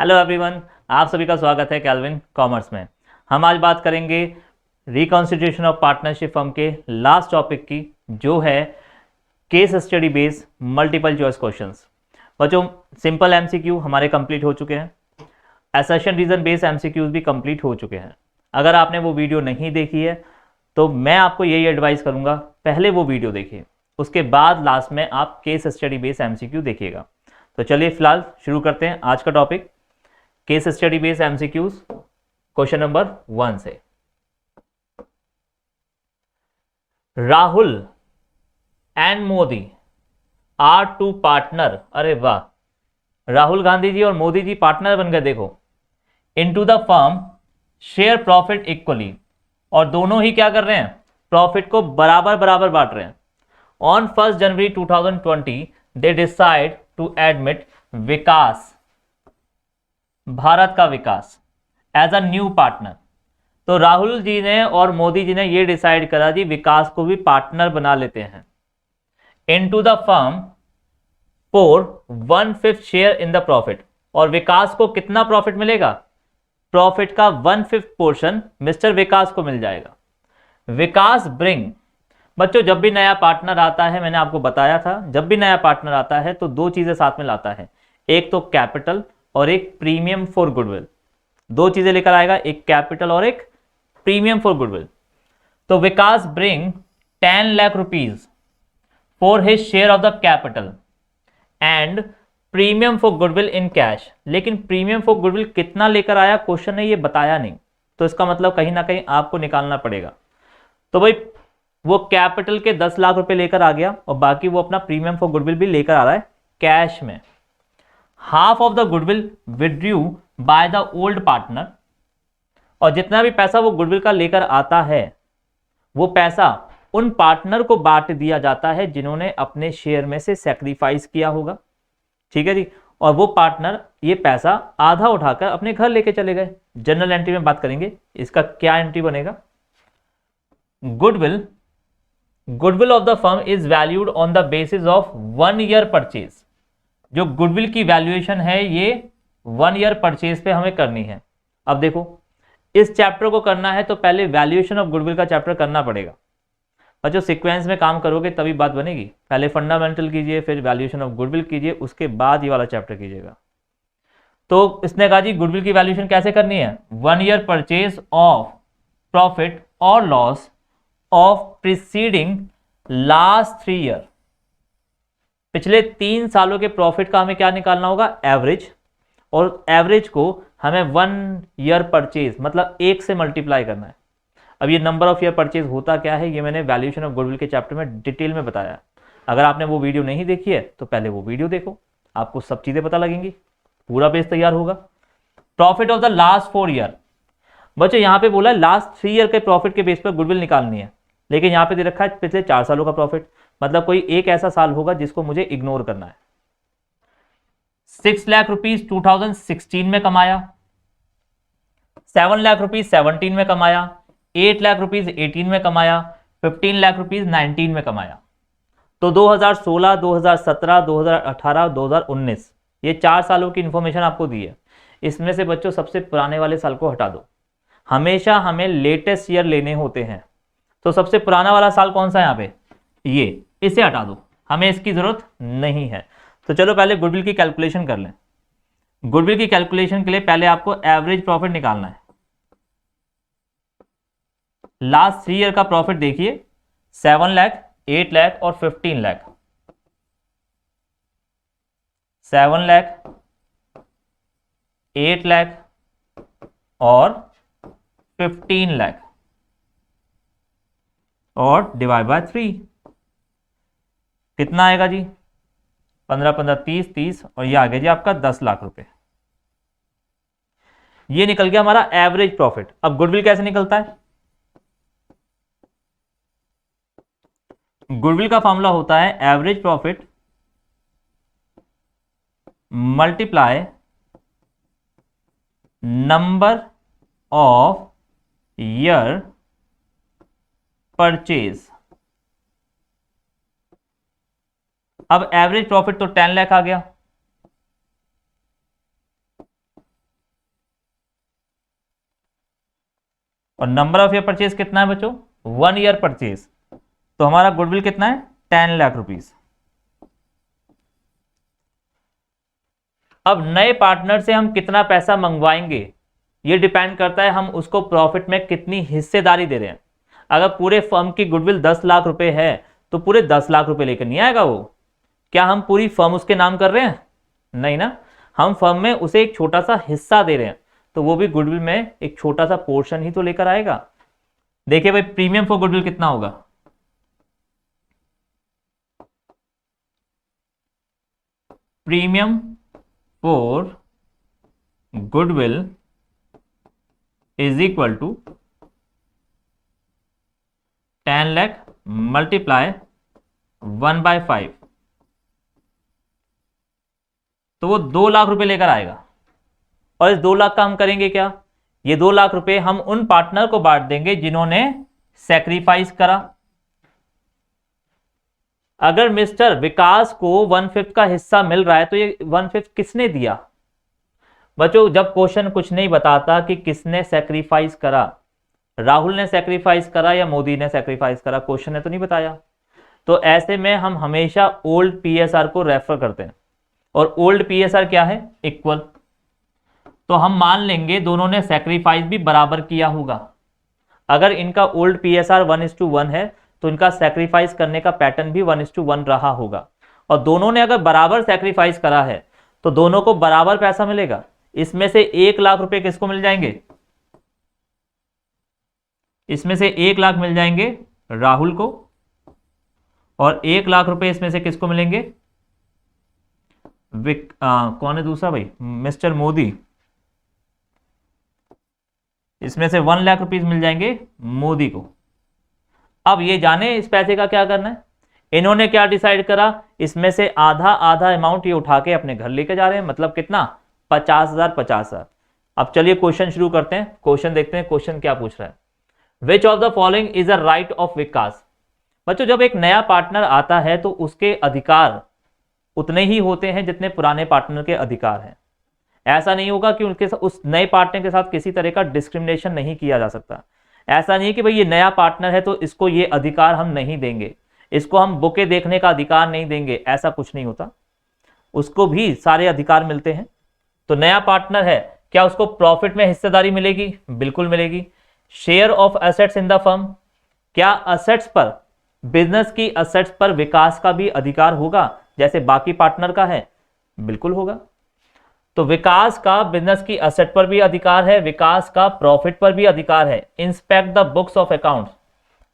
Hello everyone, आप सभी का स्वागत है कैल्विन कॉमर्स में। हम आज बात करेंगे रिकॉन्स्टिट्यूशन ऑफ पार्टनरशिप फर्म के लास्ट टॉपिक की, जो है case study based multiple choice questions. बच्चों, सिंपल एमसीक्यू हमारे कंप्लीट हो चुके हैं, असर्शन रीजन बेस्ड एमसीक्यूज भी कंप्लीट हो चुके हैं। अगर आपने वो वीडियो नहीं देखी है तो मैं आपको यही एडवाइस करूंगा, पहले वो वीडियो देखिए, उसके बाद लास्ट में आप केस स्टडी बेस्ड एमसीक्यू देखिएगा। तो चलिए फिलहाल शुरू करते हैं आज का topic, case study based MCQs. Question number 1 से, Rahul and Modi are two partner. अरे वाह, राहुल गांधी जी और मोदी जी पार्टनर बन गए। देखो, into the firm share profit equally, और दोनों ही क्या कर रहे हैं, प्रॉफिट को बराबर बराबर बांट रहे हैं। On 1 January 2020 they decide to admit Vikas, Bharat का विकास, एज अ न्यू पार्टनर। तो राहुल जी ने और मोदी जी ने ये डिसाइड करा जी विकास को भी पार्टनर बना लेते हैं। Into the firm for 1/5 share in the profit, और विकास को कितना प्रॉफिट मिलेगा, प्रॉफिट का 1/5 पोर्शन मिस्टर विकास को मिल जाएगा। विकास ब्रिंग, बच्चों जब भी नया पार्टनर आता है, मैंने आपको बताया था, जब भी नया पार्टनर आता है तो दो चीजें साथ में लाता है, एक तो कैपिटल और एक प्रीमियम फॉर गुडविल। दो चीजें लेकर आएगा, एक कैपिटल और एक प्रीमियम फॉर गुडविल। तो Vikas bring 10 lakh rupees for his share of the capital and premium for goodwill in cash. लेकिन प्रीमियम फॉर गुडविल कितना लेकर आया, क्वेश्चन ने ये बताया नहीं, तो इसका मतलब कहीं ना कहीं आपको निकालना पड़ेगा। तो भाई वो कैपिटल के 10 लाख रुपए लेकर आ गया और बाकी वो अपना प्रीमियम फॉर गुडविल भी लेकर आ रहा है कैश में। Half of the goodwill withdrew by the old partner, और जितना भी पैसा वो गुडविल का लेकर आता है वो पैसा उन पार्टनर को बांट दिया जाता है जिन्होंने अपने शेयर में से सैक्रिफाइस किया होगा। ठीक है जी, और वो पार्टनर ये पैसा आधा उठाकर अपने घर लेके चले गए। जनरल एंट्री में बात करेंगे, इसका क्या एंट्री बनेगा। Goodwill, goodwill of the firm is valued on the basis of 1 year purchase. जो गुडविल की वैल्यूएशन है ये 1 ईयर परचेज पे हमें करनी है। अब देखो, इस चैप्टर को करना है तो पहले वैल्यूएशन ऑफ गुडविल का चैप्टर करना पड़ेगा। और जो सीक्वेंस में काम करोगे तभी बात बनेगी। पहले फंडामेंटल कीजिए, फिर वैल्यूएशन ऑफ गुडविल कीजिए, उसके बाद ये वाला चैप्टर कीजिएगा। तो इसने कहा जी गुडविल की वैल्यूएशन कैसे करनी है, 1 ईयर परचेज ऑफ प्रॉफिट और loss of preceding last 3 year. पिछले 3 सालों के प्रॉफिट का हमें क्या निकालना होगा, एवरेज, और एवरेज को हमें 1 ईयर परचेज मतलब 1 से मल्टीप्लाई करना है। अब ये नंबर ऑफ ईयर परचेज होता क्या है, ये मैंने वैल्यूएशन ऑफ गुडविल के चैप्टर में डिटेल में बताया। अगर आपने वो वीडियो नहीं देखी है तो पहले वो वीडियो देखो, आपको सब चीजें पता लगेंगी, पूरा बेस तैयार होगा। Profit of the last 4 year, बच्चों यहां पे बोला लास्ट 3 ईयर के प्रॉफिट के बेस पर गुडविल निकालनी है, लेकिन यहां पे दे रखा है पिछले 4 सालों का प्रॉफिट, मतलब कोई एक ऐसा साल होगा जिसको मुझे इग्नोर करना है। 6 लाख रुपीज 2016 में कमाया, 7 लाख रुपीज 17 में कमाया, 8 लाख रुपीज 18 में कमाया, 15 लाख रुपीज 19 में कमाया। तो 2016, 2017, 2018, 2019 ये 4 सालों की इंफॉर्मेशन आपको दी है। इसमें से बच्चों सबसे पुराने वाले साल को हटा दो, हमेशा हमें लेटेस्ट ईयर लेने होते हैं। तो सबसे पुराना वाला साल कौन सा है यहाँ पे, ये, इसे हटा दो, हमें इसकी जरूरत नहीं है। तो चलो पहले गुडविल की कैलकुलेशन कर लें। गुडविल की कैलकुलेशन के लिए पहले आपको एवरेज प्रॉफिट निकालना है। लास्ट 3 ईयर का प्रॉफिट देखिए, 7 लाख, 8 लाख और 15 लाख। 7 लाख, 8 लाख और 15 लाख, और डिवाइड बाय 3 कितना आएगा जी, 15 15 30 30, और ये आ गया जी आपका 10 लाख रुपए। ये निकल गया हमारा एवरेज प्रॉफिट। अब गुडविल कैसे निकलता है, गुडविल का फॉर्मूला होता है average profit multiply number of year purchase. अब एवरेज प्रॉफिट तो 10 लाख आ गया, और नंबर ऑफ ईयर परचेज कितना है बच्चों, 1 ईयर परचेज। तो हमारा गुडविल कितना है, 10 लाख रुपीस। अब नए पार्टनर से हम कितना पैसा मंगवाएंगे ये डिपेंड करता है हम उसको प्रॉफिट में कितनी हिस्सेदारी दे रहे हैं। अगर पूरे फर्म की गुडविल 10 लाख रुपए है तो पूरे 10 लाख रुपए लेकर नहीं आएगा वो। क्या हम पूरी फर्म उसके नाम कर रहे हैं, नहीं ना, हम फर्म में उसे एक छोटा सा हिस्सा दे रहे हैं, तो वो भी गुडविल में एक छोटा सा पोर्शन ही तो लेकर आएगा। देखिए भाई प्रीमियम फॉर गुडविल कितना होगा, premium for goodwill is equal to 10 lakh multiply 1/5, तो वो 2 लाख रुपए लेकर आएगा। और इस 2 लाख का हम करेंगे क्या, ये 2 लाख रुपए हम उन पार्टनर को बांट देंगे जिन्होंने सैक्रिफाइस करा। अगर मिस्टर विकास को 1/5 का हिस्सा मिल रहा है तो ये 1/5 किसने दिया बच्चों। जब क्वेश्चन कुछ नहीं बताता कि किसने सैक्रिफाइस करा, राहुल ने सैक्रिफाइस करा या मोदी ने सैक्रिफाइस करा, क्वेश्चन ने तो नहीं बताया, तो ऐसे में हम हमेशा ओल्ड पीएसआर को रेफर करते हैं। और ओल्ड पीएसआर क्या है, इक्वल। तो हम मान लेंगे दोनों ने सैक्रिफाइस भी बराबर किया होगा। अगर इनका ओल्ड पीएसआर 1:1 है तो इनका सैक्रिफाइस करने का पैटर्न भी 1:1 रहा होगा। और दोनों ने अगर बराबर सैक्रिफाइस करा है तो दोनों को बराबर पैसा मिलेगा। इसमें से 1 लाख रुपए किसको मिल जाएंगे, इसमें से 1 लाख मिल जाएंगे राहुल को, और 1 लाख रुपए इसमें से किसको मिलेंगे, कौन है दूसरा भाई, मिस्टर मोदी। इसमें से 1 लाख रुपीस मिल जाएंगे मोदी को। अब ये जाने इस पैसे का क्या करना है। इन्होंने क्या डिसाइड करा, इसमें से आधा आधा अमाउंट ये उठा के अपने घर लेके जा रहे हैं, मतलब कितना, 50,000 50,000। अब चलिए क्वेश्चन शुरू करते हैं, क्वेश्चन देखते हैं क्वेश्चन क्या पूछ रहा है। Which of the following is a right of Vikas. बच्चों जब एक नया पार्टनर आता है तो उसके अधिकार उतने ही होते हैं जितने पुराने पार्टनर के अधिकार हैं। ऐसा नहीं होगा कि उनके उस नए पार्टनर के साथ किसी तरह का डिस्क्रिमिनेशन नहीं किया जा सकता। ऐसा नहीं कि भाई ये नया पार्टनर है तो इसको ये अधिकार हम नहीं देंगे, इसको हम बुके देखने का अधिकार नहीं देंगे, ऐसा कुछ नहीं होता। उसको भी सारे अधिकार मिलते हैं। तो नया पार्टनर है, क्या उसको प्रॉफिट में हिस्सेदारी मिलेगी, बिल्कुल मिलेगी। Share of assets in the firm, क्या असेट्स पर, बिजनेस की असेट्स पर विकास का भी अधिकार होगा जैसे बाकी पार्टनर का है, बिल्कुल होगा। तो विकास का बिजनेस की असेट पर भी अधिकार है, विकास का प्रॉफिट पर भी अधिकार है। Inspect the books of accounts,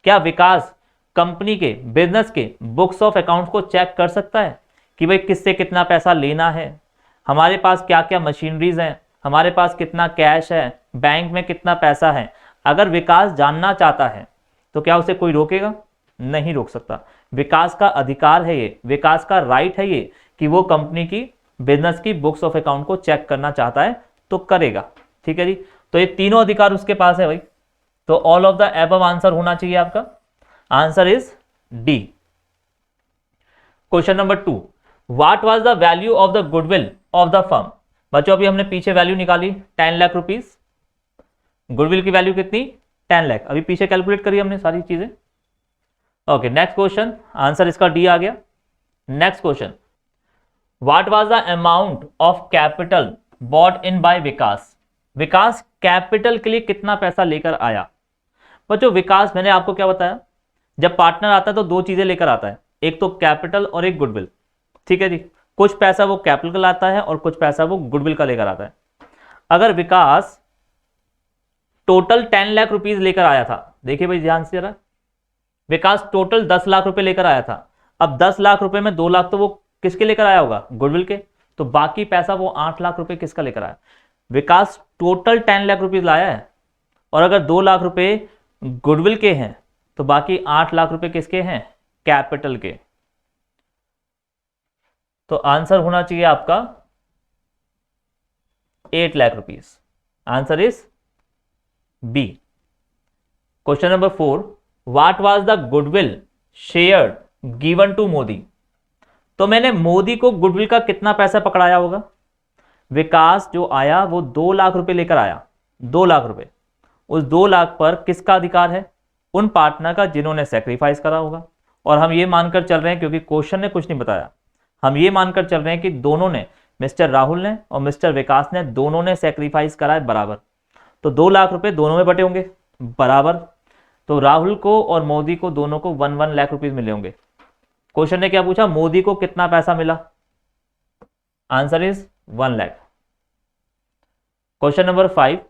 क्या विकास कंपनी के बिजनेस के बुक्स ऑफ अकाउंट्स को चेक कर सकता है कि भाई किससे कितना पैसा लेना है, हमारे पास क्या क्या मशीनरीज हैं, हमारे पास कितना कैश है, बैंक में कितना पैसा है। अगर विकास जानना चाहता है तो क्या उसे कोई रोकेगा, नहीं रोक सकता। विकास का अधिकार है ये, विकास का राइट है ये कि वो कंपनी की बिजनेस की बुक्स ऑफ अकाउंट को चेक करना चाहता है तो करेगा। ठीक है जी, तो ये तीनों अधिकार उसके पास है भाई। तो all of the above answer होना चाहिए आपका, answer is D. Question number 2, what was the value of the goodwill of the firm. बच्चों अभी हमने पीछे वैल्यू निकाली 10 लाख रुपीस, गुडविल की वैल्यू कितनी, 10 लाख। अभी पीछे कैलकुलेट करी हमने सारी चीजें। ओके नेक्स्ट क्वेश्चन, आंसर इसका डी आ गया। Next question, what was the amount of capital bought in by Vikas. Vikas capital के लिए कितना पैसा लेकर आया। बच्चों विकास, मैंने आपको क्या बताया, जब पार्टनर आता है तो 2 चीजें लेकर आता है, एक तो कैपिटल और एक गुडविल। ठीक है जी, कुछ पैसा वो कैपिटल का लाता है और कुछ पैसा वो गुडविल का लेकर आता है। अगर विकास टोटल 10 लाख रुपीज लेकर आया था, देखिए भाई ध्यान से जरा, विकास टोटल 10 लाख रुपए लेकर आया था। अब 10 लाख रुपए में 2 लाख तो वो किसके लेकर आया होगा, गुडविल के, तो बाकी पैसा वो 8 लाख रुपए किसका लेकर आया। विकास टोटल 10 लाख रुपए लाया है और अगर 2 लाख रुपए गुडविल के हैं तो बाकी 8 लाख रुपए किसके हैं, कैपिटल के। तो आंसर होना चाहिए आपका 8 lakh rupees, answer is B. Question number 4, what was the goodwill share given to Modi. तो मैंने मोदी को गुडविल का कितना पैसा पकड़ाया होगा। विकास जो आया वो 2 लाख रुपए लेकर आया, 2 लाख रुपए, उस 2 लाख पर किसका अधिकार है? उन पार्टनर का जिन्होंने सेक्रीफाइस करा होगा। और हम ये मानकर चल रहे हैं, क्योंकि क्वेश्चन ने कुछ नहीं बताया, हम ये मानकर चल रहे हैं कि दोनों ने, मिस्टर राहुल ने और मिस्टर विकास ने, दोनों ने सेक्रीफाइस करा है बराबर। तो 2 लाख रुपए दोनों में बटे होंगे बराबर। तो राहुल को और मोदी को दोनों को 1 लाख रुपीज मिले होंगे। क्वेश्चन ने क्या पूछा? मोदी को कितना पैसा मिला? Answer is 1 lakh. Question number 5,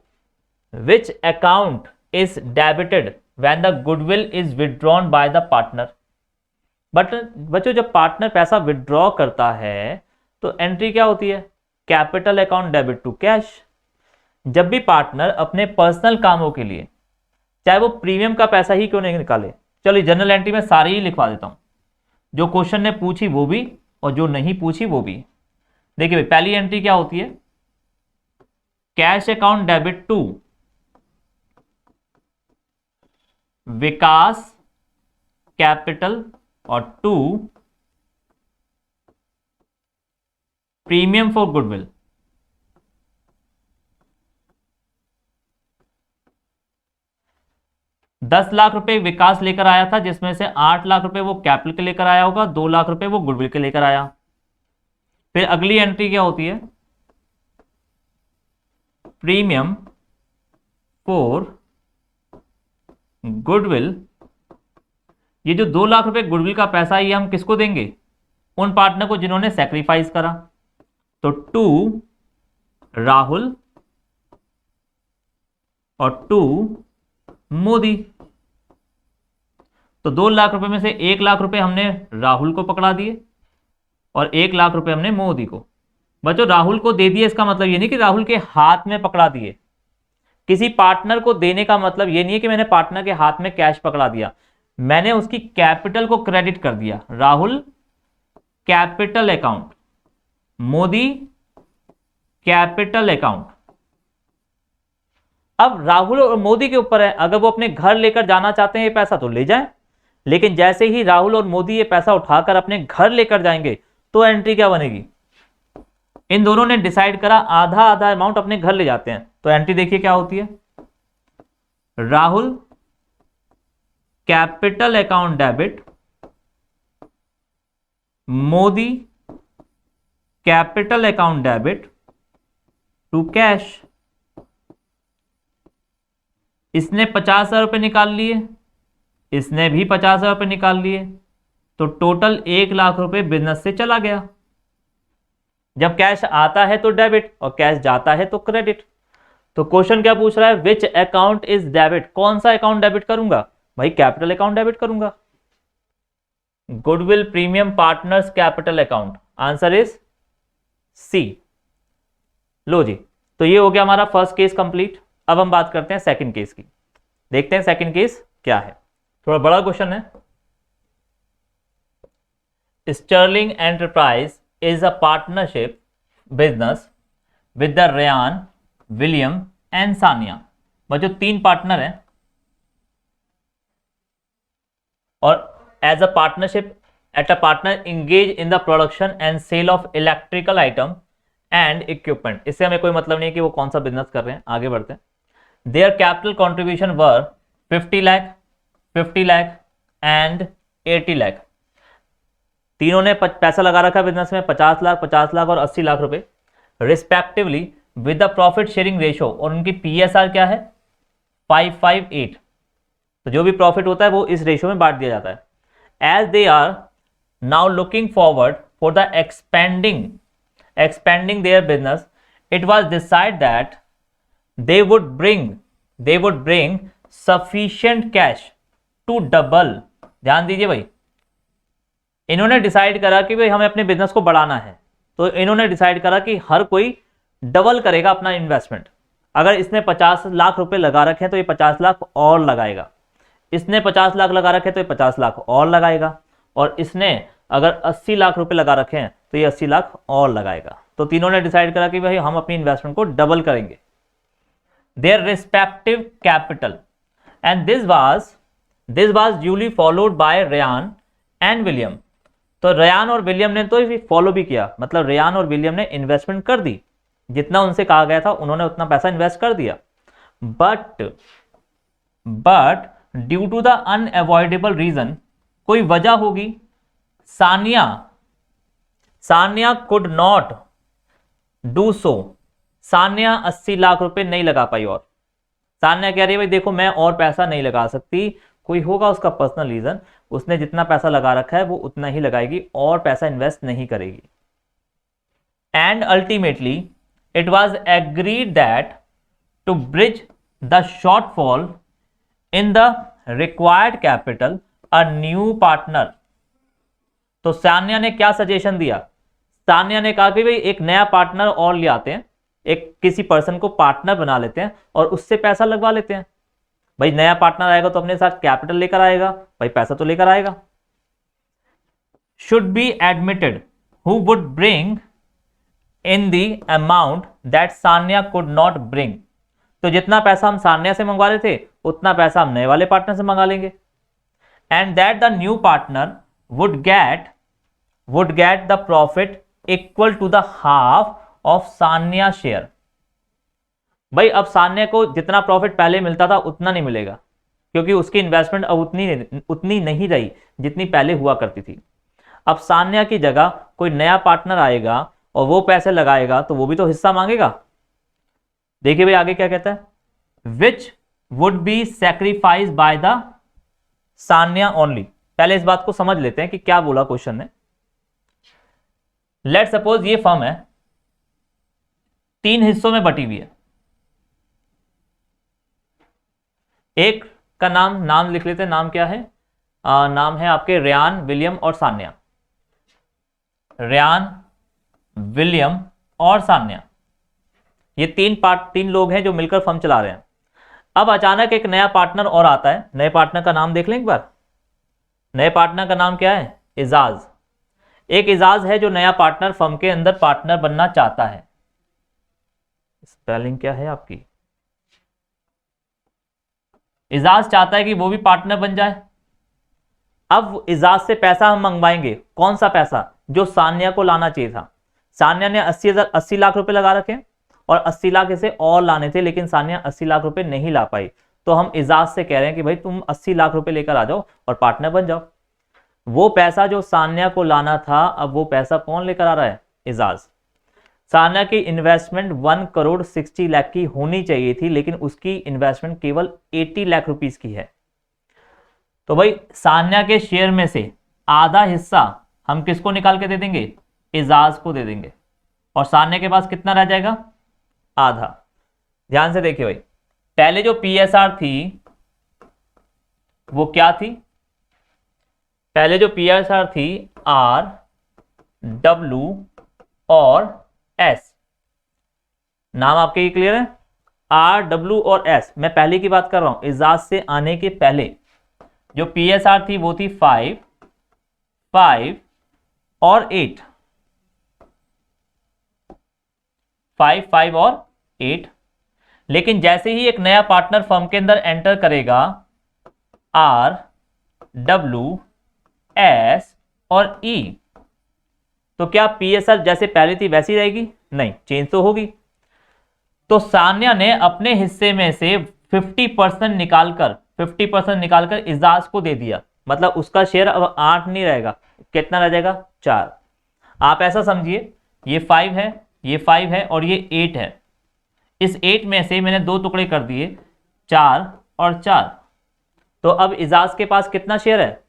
which account is debited when the goodwill is withdrawn by the partner? But बच्चों, जब पार्टनर पैसा विथड्रॉ करता है तो एंट्री क्या होती है? Capital account debit to cash. जब भी पार्टनर अपने पर्सनल कामों के लिए, चाहे वो प्रीमियम का पैसा ही क्यों नहीं निकाले, चलिए जनरल एंट्री में सारी ही लिखवा देता हूं, जो क्वेश्चन ने पूछी वो भी और जो नहीं पूछी वो भी। देखिए भाई, पहली एंट्री क्या होती है? Cash account debit to Vikas capital और to premium for goodwill. ₹10 lakh Vikas लेकर आया था, जिसमें से 8 लाख रुपए वो कैपिटल के लेकर आया होगा, 2 लाख रुपए वो गुडविल के लेकर आया। फिर अगली एंट्री क्या होती है? Premium for goodwill. ये जो 2 लाख रुपए गुडविल का पैसा है, ये हम किसको देंगे? उन पार्टनर को जिन्होंने सैक्रिफाइस करा। तो टू राहुल और टू मोदी। तो 2 लाख रुपए में से 1 लाख रुपए हमने राहुल को पकड़ा दिए और 1 लाख रुपए हमने मोदी को। बच्चों, राहुल को दे दिए इसका मतलब ये नहीं कि राहुल के हाथ में पकड़ा दिए। किसी पार्टनर को देने का मतलब ये नहीं है कि मैंने पार्टनर के हाथ में कैश पकड़ा दिया, मैंने उसकी कैपिटल को क्रेडिट कर दिया। Rahul capital account, Modi capital account. अब राहुल और मोदी के ऊपर है, अगर वो अपने घर लेकर जाना चाहते हैं ये पैसा तो ले जाएं, लेकिन जैसे ही राहुल और मोदी ये पैसा उठाकर अपने घर लेकर जाएंगे तो एंट्री क्या बनेगी? इन दोनों ने डिसाइड करा आधा आधा अमाउंट अपने घर ले जाते हैं, तो एंट्री देखिए क्या होती है? Rahul capital account debit, Modi capital account debit to cash. इसने 50,000 रुपए निकाल लिए, इसने भी 50,000 रुपए निकाल लिए, तो टोटल 1 लाख रुपए बिजनेस से चला गया। जब कैश आता है तो डेबिट और कैश जाता है तो क्रेडिट। तो क्वेश्चन क्या पूछ रहा है? Which account is debit? कौन सा अकाउंट डेबिट करूंगा भाई? कैपिटल अकाउंट डेबिट करूंगा। Goodwill premium partners capital account. Answer is C. लो जी, तो ये हो गया हमारा फर्स्ट केस कंप्लीट। अब हम बात करते हैं सेकंड केस की। देखते हैं सेकंड केस क्या है। थोड़ा बड़ा क्वेश्चन है। Sterling enterprise is a partnership business with the Ryan, William and Sania। बच्चों 3 पार्टनर हैं और as a partnership at a partner engage in the production and sale of electrical item and equipment। इससे हमें कोई मतलब नहीं है कि वो कौन सा बिजनेस कर रहे हैं। आगे बढ़ते हैं। Their capital contribution were 50 lakh, 50 lakh and 80 lakh. तीनों ने पैसा लगा रखा बिजनेस में 50 लाख, 50 लाख और 80 लाख रुपए respectively with the profit sharing ratio. और उनकी पीएसआर क्या है? 558। तो जो भी प्रॉफिट होता है वो इस रेशो में बांट दिया जाता है। As they are now looking forward for the expanding their business, it was decide that they would bring sufficient cash to double। ध्यान दीजिए भाई, इन्होंने डिसाइड करा कि भाई हमें अपने बिजनेस को बढ़ाना है, तो इन्होंने डिसाइड करा कि हर कोई डबल करेगा अपना इन्वेस्टमेंट। अगर इसने 50 लाख रुपए लगा रखे हैं तो ये 50 लाख और लगाएगा, इसने 50 लाख लगा रखे हैं तो ये 50 लाख और लगाएगा, और इसने अगर 80 लाख रुपए लगा रखे हैं तो ये 80 लाख और लगाएगा। तो तीनों ने डिसाइड करा कि भाई हम अपनी इन्वेस्टमेंट को डबल करेंगे। their respective capital and this was duly followed by Ryan and William। तो रयान और विलियम ने तो फॉलो भी किया, मतलब रयान और विलियम ने इन्वेस्टमेंट कर दी, जितना उनसे कहा गया था उन्होंने उतना पैसा इन्वेस्ट कर दिया। But but due to the unavoidable reason, कोई वजह होगी, Sania could not do so, Sania 80 lakh रुपए नहीं लगा पाई। और सानिया कह रही है भाई देखो मैं और पैसा नहीं लगा सकती, कोई होगा उसका पर्सनल रीजन, उसने जितना पैसा लगा रखा है वो उतना ही लगाएगी और पैसा इन्वेस्ट नहीं करेगी। And ultimately it was agreed that to bridge the shortfall in the required capital a new partner. तो सानिया ने क्या सजेशन दिया? सानिया ने कहा कि भाई एक नया पार्टनर और ले आते हैं, एक किसी पर्सन को पार्टनर बना लेते हैं और उससे पैसा लगवा लेते हैं। भाई नया पार्टनर आएगा तो अपने साथ कैपिटल लेकर आएगा, भाई पैसा तो लेकर आएगा। Should be admitted who would bring in the amount that Sania could not bring. तो जितना पैसा हम सानिया से मंगवा रहे थे उतना पैसा हम नए वाले पार्टनर से मंगा लेंगे। And that the new partner would get the profit equal to the half of Sania share. भाई अब सानिया को जितना प्रॉफिट पहले मिलता था उतना नहीं मिलेगा, क्योंकि उसकी इन्वेस्टमेंट अब उतनी नहीं रही जितनी पहले हुआ करती थी। अब सानिया की जगह कोई नया पार्टनर आएगा और वो पैसे लगाएगा तो वो भी तो हिस्सा मांगेगा। देखिए भाई आगे क्या कहता है, विच would be sacrifice by the Sania only. पहले इस बात को समझ लेते हैं कि क्या बोला क्वेश्चन ने। लेट सपोज ये फर्म है 3 हिस्सों में बटी हुई है। एक का नाम लिख लेते हैं, नाम क्या है? नाम है आपके रेयान, विलियम और सान्या। रेयान, विलियम और सान्या, ये 3 लोग हैं जो मिलकर फर्म चला रहे हैं। अब अचानक एक नया पार्टनर और आता है। नए पार्टनर का नाम देख लें एक बार। नए पार्टनर का नाम क्या है? एजाज। एक एजाज है जो नया पार्टनर फर्म के अंदर पार्टनर बनना चाहता है। स्पेलिंग क्या है आपकी? एजाज चाहता है कि वो भी पार्टनर बन जाए। अब एजाज से पैसा हम मंगवाएंगे। कौन सा पैसा? जो सानिया को लाना चाहिए था। सानिया ने 80 लाख रुपए लगा रखे और 80 लाख इसे और लाने थे, लेकिन सानिया 80 लाख रुपए नहीं ला पाई। तो हम एजाज से कह रहे हैं कि भाई तुम 80 लाख रुपए लेकर आ जाओ और पार्टनर बन जाओ। वो पैसा जो सानिया को लाना था, अब वो पैसा कौन लेकर आ रहा है? एजाज। सानिया की इन्वेस्टमेंट 1 करोड़ 60 लाख की होनी चाहिए थी, लेकिन उसकी इन्वेस्टमेंट केवल 80 लाख रुपीस की है। तो भाई सानिया के शेयर में से आधा हिस्सा हम किसको निकाल के दे देंगे? एजाज को दे देंगे। और सानिया के पास कितना रह जाएगा? आधा। ध्यान से देखिए भाई, पहले जो पीएसआर थी वो क्या थी? पहले जो पीएसआर थी आर, डब्ल्यू और एस। नाम आपके ये क्लियर है? आर, डब्ल्यू और एस। मैं पहले की बात कर रहा हूं, एजाज से आने के पहले जो पीएसआर थी वो थी 5, 5 और 8। 5, 5 और 8। लेकिन जैसे ही एक नया पार्टनर फर्म के अंदर एंटर करेगा, आर, डब्ल्यू, एस और ई, तो क्या पीएसआर जैसे पहले थी वैसी रहेगी? नहीं, चेंज तो होगी। तो सानिया ने अपने हिस्से में से 50% निकालकर एजाज को दे दिया। मतलब उसका शेयर अब 8 नहीं रहेगा, कितना रह जाएगा? 4। आप ऐसा समझिए, ये 5 है, ये 5 है और ये 8 है। इस 8 में से मैंने 2 टुकड़े कर दिए, 4 और 4। तो अब एजाज के पास कितना शेयर है?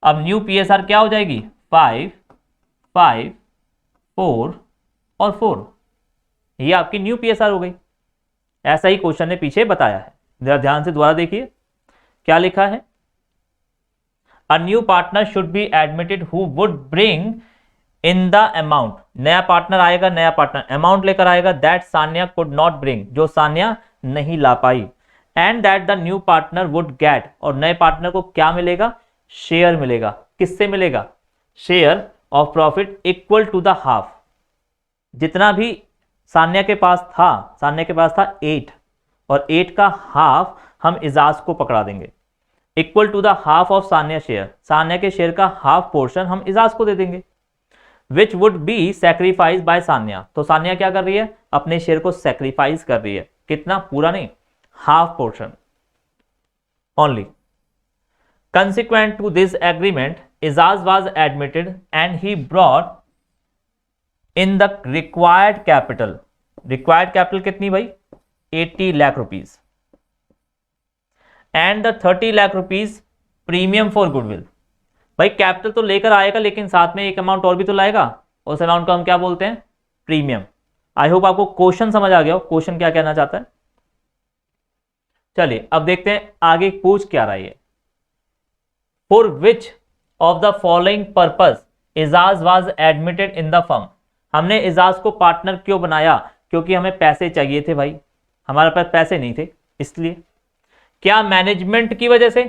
अब न्यू पीएसआर क्या हो जाएगी? 5, 5, 4 और 4। ये आपकी न्यू पीएसआर हो गई। ऐसा ही क्वेश्चन ने पीछे बताया है। जरा ध्यान से दोबारा देखिए क्या लिखा है। A new partner should be admitted who would bring in the amount. नया पार्टनर आएगा, नया पार्टनर अमाउंट लेकर आएगा that Sania could not bring, जो सानिया नहीं ला पाई। And that the new partner would get, और नए पार्टनर को क्या मिलेगा? शेयर मिलेगा। किससे मिलेगा? Share of profit equal to the half. जितना भी सानिया के पास था, सानिया के पास था 8 और 8 का हाफ हम एजाज को पकड़ा देंगे, equal to the half of Sania share. Sania के शेयर का हाफ पोर्शन हम एजाज को दे देंगे, which would be sacrifice by Sania. तो सानिया क्या कर रही है? अपने शेयर को सैक्रिफाइस कर रही है। कितना? पूरा नहीं, half portion only. Consequent to this agreement, Izaz was admitted and he brought in the required capital. Required capital कितनी भाई? 80 lakh rupees and the 30 lakh rupees premium for goodwill. भाई कैपिटल तो लेकर आएगा लेकिन साथ में एक अमाउंट और भी तो लाएगा, उस अमाउंट को हम क्या बोलते हैं? प्रीमियम. आई होप आपको क्वेश्चन समझ आ गया हो, क्वेश्चन क्या कहना चाहता है. चलिए अब देखते हैं आगे पूछ क्या रहा है. For which of the following purpose Ejaz was admitted in the firm. हमने इजाज को पार्टनर क्यों बनाया? क्योंकि हमें पैसे चाहिए थे भाई, हमारे पास पैसे नहीं थे इसलिए. क्या मैनेजमेंट की वजह से?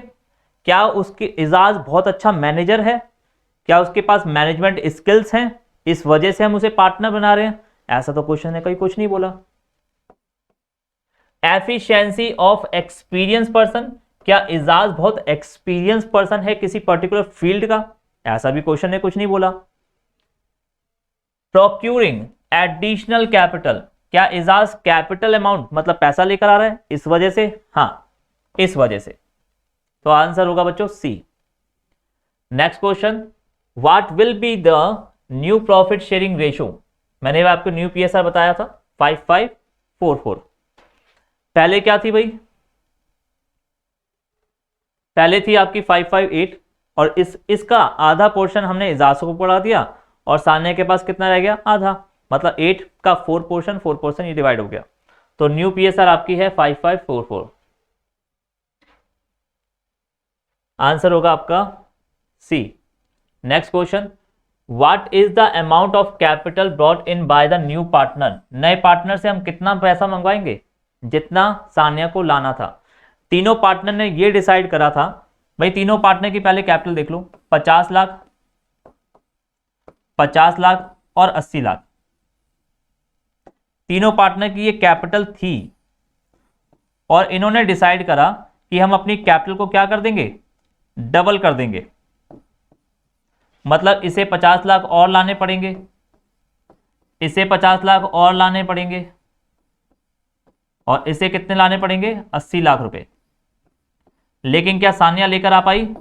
क्या उसकी इजाज बहुत अच्छा मैनेजर है? क्या उसके पास मैनेजमेंट स्किल्स हैं, इस वजह से हम उसे पार्टनर बना रहे हैं? ऐसा तो क्वेश्चन है, कहीं कुछ नहीं बोला. Efficiency of experience person. क्या इजाज बहुत एक्सपीरियंस पर्सन है किसी पर्टिकुलर फील्ड का? ऐसा भी क्वेश्चन है, कुछ नहीं बोला. Procuring additional capital. क्या इजाज कैपिटल अमाउंट मतलब पैसा लेकर आ रहा है इस वजह से? हाँ, इस वजह से. तो आंसर होगा बच्चों C. Next question, what will be the new profit sharing ratio. मैंने आपको न्यू पीएसआर बताया था 5544. पहले क्या थी भाई? पहले थी आपकी 558 और इसका आधा पोर्शन हमने इजाज को पढ़ा दिया और सानिया के पास कितना रह गया? आधा. मतलब 8 का 4 पोर्शन ये डिवाइड हो गया. तो न्यू पीएसआर आपकी है 5544. आंसर होगा आपका C. Next question, what is the amount of capital brought in by the new partner. नए पार्टनर से हम कितना पैसा मंगवाएंगे? जितना सानिया को लाना था. तीनों पार्टनर ने ये डिसाइड करा था भाई, तीनों पार्टनर की पहले कैपिटल देख लो, 50 लाख, 50 लाख और 80 लाख. तीनों पार्टनर की ये कैपिटल थी और इन्होंने डिसाइड करा कि हम अपनी कैपिटल को क्या कर देंगे? डबल कर देंगे. मतलब इसे 50 लाख और लाने पड़ेंगे, इसे 50 लाख और लाने पड़ेंगे और इसे कितने लाने पड़ेंगे? 80 लाख रुपए. लेकिन क्या सानिया लेकर आ पाई?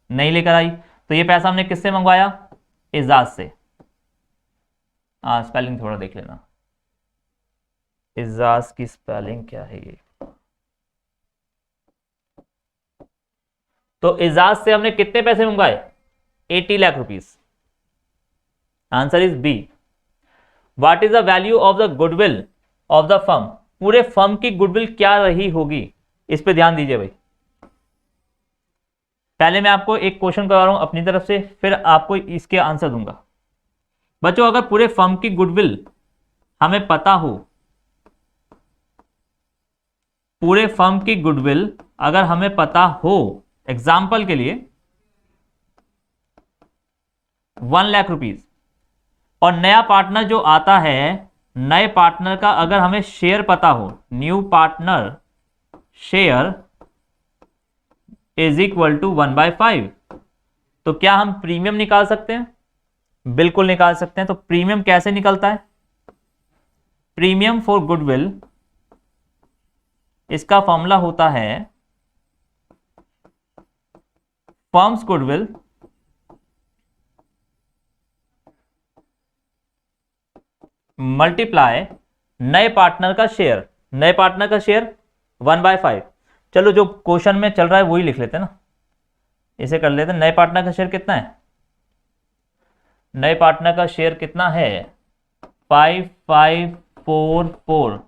नहीं लेकर आई. तो ये पैसा हमने किससे मंगवाया? इजाज से. स्पेलिंग थोड़ा देख लेना, इजाज की स्पेलिंग क्या है ये. तो इजाज से हमने कितने पैसे मंगवाए? 80 lakh rupees. Answer is B. What is the value of the goodwill of the firm. पूरे फर्म की गुडविल क्या रही होगी? इस पे ध्यान दीजिए भाई. पहले मैं आपको एक क्वेश्चन करवा रहा हूं अपनी तरफ से, फिर आपको इसके आंसर दूंगा. बच्चों अगर पूरे फर्म की गुडविल हमें पता हो, पूरे फर्म की गुडविल अगर हमें पता हो, एग्जाम्पल के लिए 1 लाख रुपीज, और नया पार्टनर जो आता है, नए पार्टनर का अगर हमें शेयर पता हो, new partner share is equal to 1/5, तो क्या हम प्रीमियम निकाल सकते हैं? बिल्कुल निकाल सकते हैं. तो प्रीमियम कैसे निकलता है? प्रीमियम फॉर गुडविल, इसका फॉर्मूला होता है फर्म्स गुडविल मल्टीप्लाई नए पार्टनर का शेयर. नए पार्टनर का शेयर 1/5. चलो जो क्वेश्चन में चल रहा है वही लिख लेते हैं ना, इसे कर लेते हैं. नए पार्टनर का शेयर कितना है? नए पार्टनर का शेयर कितना है? 5544.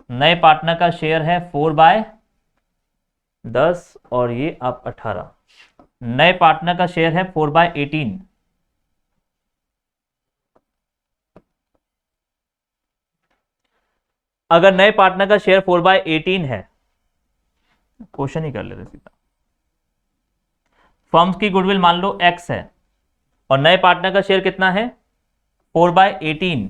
नए पार्टनर का शेयर है 4/10 और ये आप 18. नए पार्टनर का शेयर है 4/18. अगर नए पार्टनर का शेयर 4/18 है, क्वेश्चन ही कर लेते सीधा. फर्म्स की गुडविल मान लो x है और नए पार्टनर का शेयर कितना है? 4/18.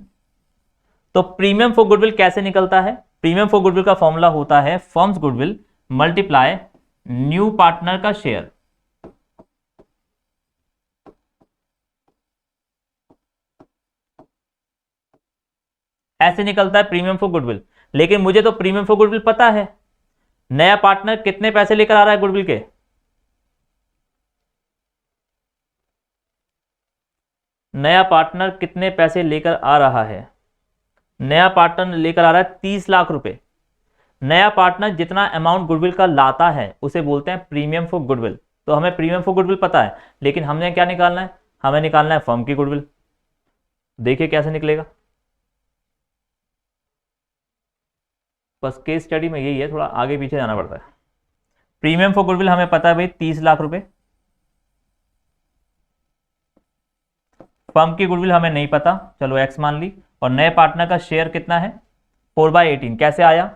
तो प्रीमियम फॉर गुडविल कैसे निकलता है? प्रीमियम फॉर गुडविल का फॉर्मूला होता है firms goodwill multiply new partner का शेयर. ऐसे निकलता है प्रीमियम फॉर गुडविल. लेकिन मुझे तो प्रीमियम फॉर गुडविल पता है, नया पार्टनर कितने पैसे लेकर आ रहा है गुडविल के? नया पार्टनर कितने पैसे लेकर आ रहा है? नया पार्टनर लेकर आ रहा है 30 लाख रुपए। नया पार्टनर जितना अमाउंट गुडविल का लाता है उसे बोलते हैं प्रीमियम फॉर गुडविल। तो हमें प्रीमियम फॉर गुडविल पता है, लेकिन हमने क्या निकालना है? हमें निकालना है फर्म की गुडविल। देखिए कैसे निकलेगा। बस केस स्टडी में यही है, थोड़ा आगे पीछे जाना पड़ता है। प्रीमियम फॉर गुडविल हमें पता है भाई 30 लाख रुपए। फर्म की गुडविल हमें नहीं पता, चलो एक्स मान ली। और नए पार्टनर का शेयर कितना है? 4/18। कैसे आया?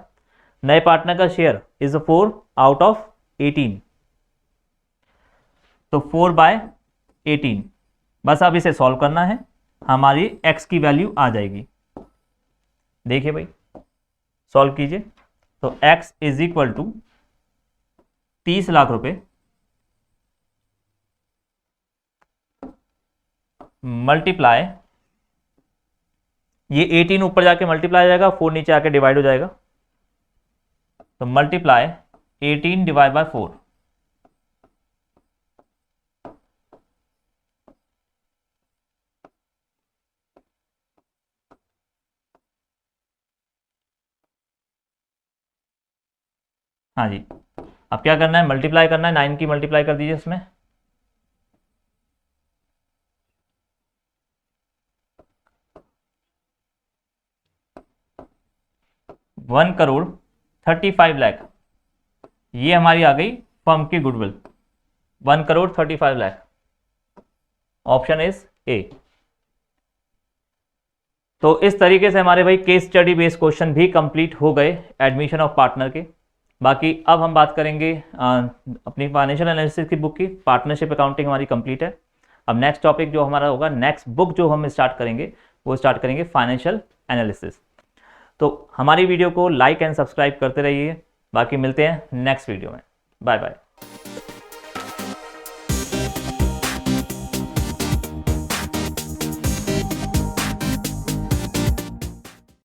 नए पार्टनर का शेयर इज 4 आउट ऑफ 18, तो 4/18। बस अब इसे सॉल्व करना है, हमारी एक्स की वैल्यू आ जाएगी। देखिए भाई सॉल्व कीजिए। तो x is equal to 30 lakh रुपए मल्टीप्लाई, ये 18 ऊपर जाके मल्टीप्लाई आ जाएगा, 4 नीचे आके डिवाइड हो जाएगा, तो मल्टीप्लाई 18 डिवाइड बाय 4। हाँ जी, अब क्या करना है? मल्टीप्लाई करना है, 9 की मल्टीप्लाई कर दीजिए इसमें। वन करोड़ 35 लाख, ये हमारी आ गई फर्म की goodwill. 1 crore 35 lakh, option is a. तो इस तरीके से हमारे भाई केस स्टडी बेस्ड क्वेश्चन भी कंप्लीट हो गए एडमिशन ऑफ पार्टनर के। बाकी अब हम बात करेंगे अपनी फाइनेंशियल एनालिसिस की बुक की। पार्टनरशिप अकाउंटिंग हमारी कंप्लीट है। अब नेक्स्ट टॉपिक जो हमारा होगा, नेक्स्ट बुक जो हम स्टार्ट करेंगे, वो स्टार्ट करेंगे फाइनेंशियल एनालिसिस। तो हमारी वीडियो को लाइक एंड सब्सक्राइब करते रहिए। बाकी मिलते हैं नेक्स्ट वीडियो में। Bye bye.